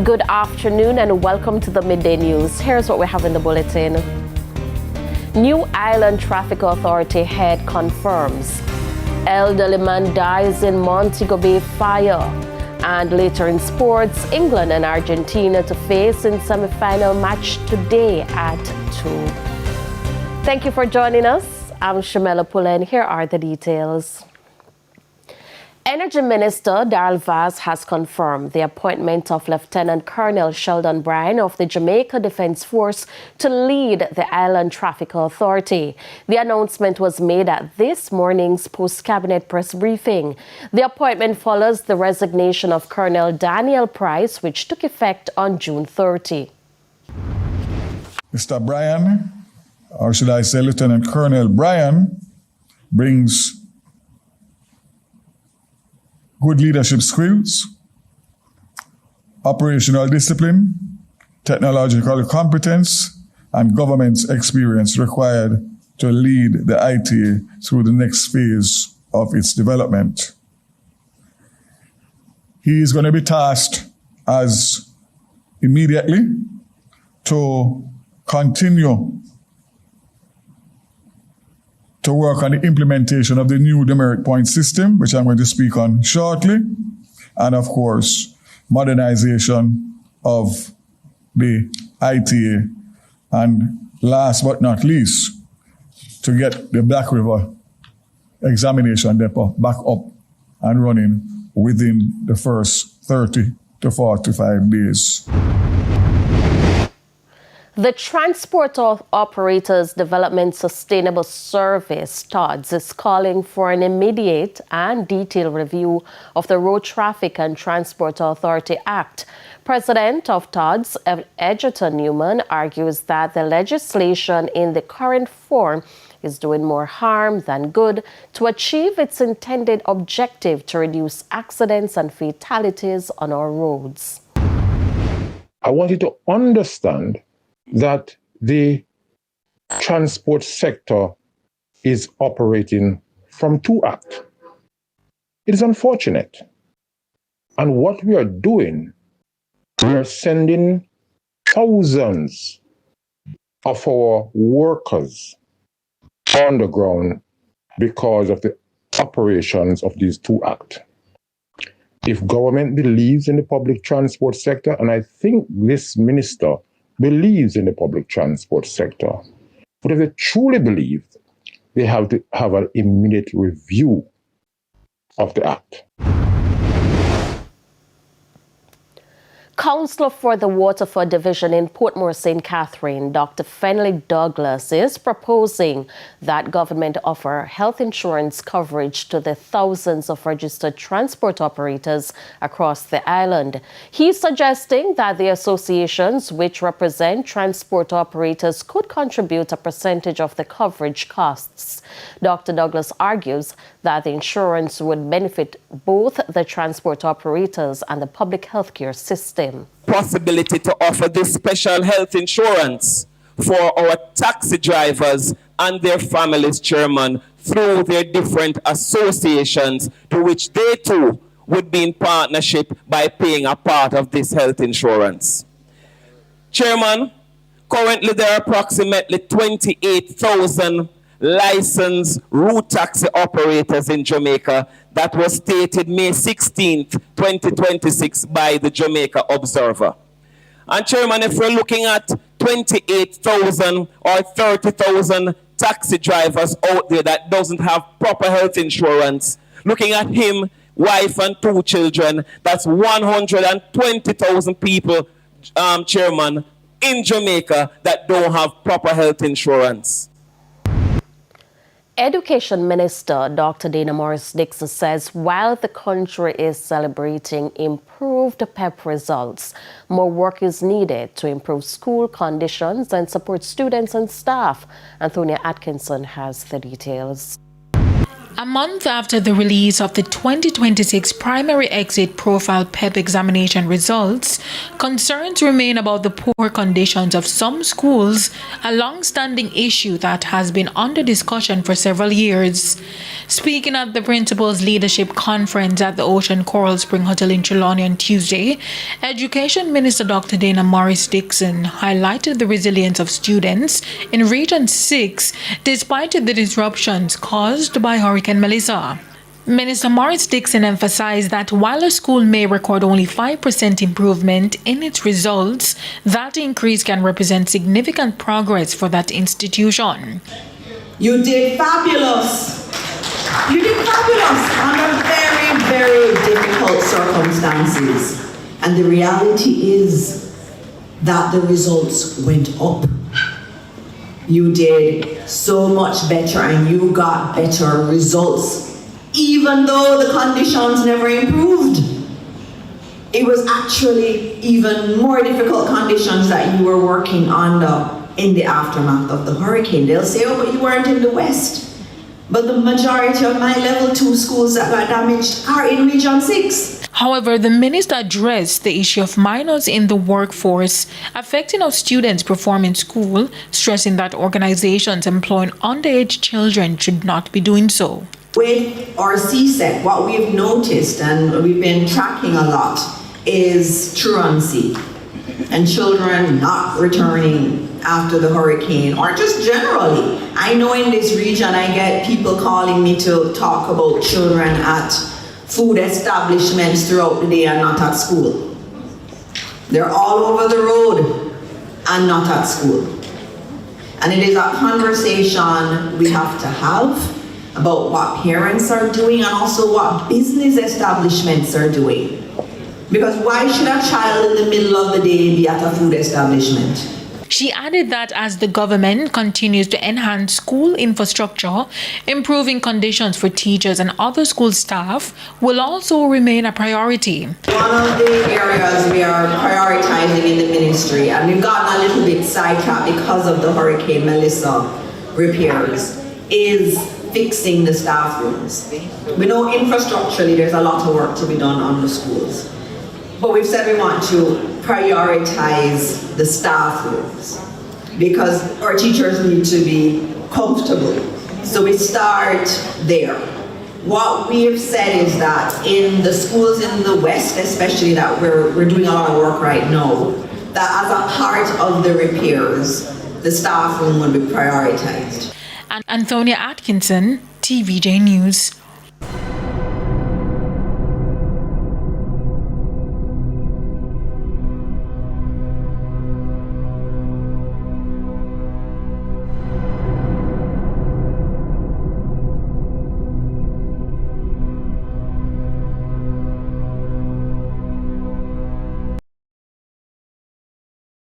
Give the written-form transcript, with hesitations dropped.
Good afternoon and welcome to the Midday News. Here's what we have in the bulletin. New Island Traffic Authority head confirms. Elderly man dies in Montego Bay fire. And later in sports, England and Argentina to face in semi-final match today at 2. Thank you for joining us. I'm Shamela Pula and here are the details. Energy Minister Daryl has confirmed the appointment of Lieutenant Colonel Sheldon Bryan of the Jamaica Defense Force to lead the Island Traffic Authority. The announcement was made at this morning's post-cabinet press briefing. The appointment follows the resignation of Colonel Daniel Pryce, which took effect on June 30. Mr. Bryan, or should I say Lieutenant Colonel Bryan, brings good leadership skills, operational discipline, technological competence, and governance experience required to lead the ITA through the next phase of its development. He is going to be tasked as immediately to continue to work on the implementation of the new demerit point system, which I'm going to speak on shortly, and of course, modernization of the ITA, and last but not least, to get the Black River examination depot back up and running within the first 30 to 45 days. The Transport Operators Development Sustainable Service, TODS, is calling for an immediate and detailed review of the Road Traffic and Transport Authority Act. President of TODS, Edgerton Newman, argues that the legislation in the current form is doing more harm than good to achieve its intended objective to reduce accidents and fatalities on our roads. I want you to understand that the transport sector is operating from two acts. It is unfortunate. And what we are doing, we are sending thousands of our workers on the ground because of the operations of these two acts. If government believes in the public transport sector, and I think this minister believes in the public transport sector, but if they truly believe, they have to have an immediate review of the act. Councillor for the Waterford Division in Portmore St. Catherine, Dr. Fenley Douglas, is proposing that government offer health insurance coverage to the thousands of registered transport operators across the island. He's suggesting that the associations which represent transport operators could contribute a percentage of the coverage costs. Dr. Douglas argues that the insurance would benefit both the transport operators and the public healthcare system. Possibility to offer this special health insurance for our taxi drivers and their families, Chairman, through their different associations to which they too would be in partnership by paying a part of this health insurance. Chairman, currently there are approximately 28,000 licensed route taxi operators in Jamaica. That was stated May 16th, 2026 by the Jamaica Observer. And Chairman, if we're looking at 28,000 or 30,000 taxi drivers out there that doesn't have proper health insurance, looking at him, wife and 2 children, that's 120,000 people, Chairman, in Jamaica that don't have proper health insurance. Education Minister Dr. Dana Morris-Dixon says while the country is celebrating improved PEP results, more work is needed to improve school conditions and support students and staff. Antonia Atkinson has the details. A month after the release of the 2026 Primary Exit Profile PEP examination results, concerns remain about the poor conditions of some schools, a long-standing issue that has been under discussion for several years. Speaking at the Principals Leadership Conference at the Ocean Coral Spring Hotel in Trelawney on Tuesday, Education Minister Dr. Dana Morris-Dixon highlighted the resilience of students in Region 6 despite the disruptions caused by Hurricane Melissa. Minister Morris-Dixon emphasized that while a school may record only 5% improvement in its results, that increase can represent significant progress for that institution. You did fabulous. You did fabulous under very, very difficult circumstances. And the reality is that the results went up. You did so much better and you got better results, even though the conditions never improved. It was actually even more difficult conditions that you were working under in the aftermath of the hurricane. They'll say, oh, but you weren't in the West. But the majority of my level 2 schools that got damaged are in Region 6. However, the minister addressed the issue of minors in the workforce affecting how students perform in school, stressing that organizations employing underage children should not be doing so. With our CSEC, what we've noticed and we've been tracking a lot is truancy and children not returning after the hurricane, or just generally. I know in this region I get people calling me to talk about children at food establishments throughout the day and not at school. They're all over the road and not at school. And it is a conversation we have to have about what parents are doing and also what business establishments are doing. Because why should a child in the middle of the day be at a food establishment? She added that as the government continues to enhance school infrastructure, improving conditions for teachers and other school staff will also remain a priority. One of the areas we are prioritizing in the ministry, and we've gotten a little bit sidetracked because of the Hurricane Melissa repairs, is fixing the staff rooms. We know infrastructurally there's a lot of work to be done on the schools. But we've said we want to prioritize the staff rooms because our teachers need to be comfortable. So we start there. What we have said is that in the schools in the West, especially that we're doing a lot of work right now, that as a part of the repairs, the staff room will be prioritized. And Antonia Atkinson, TVJ News.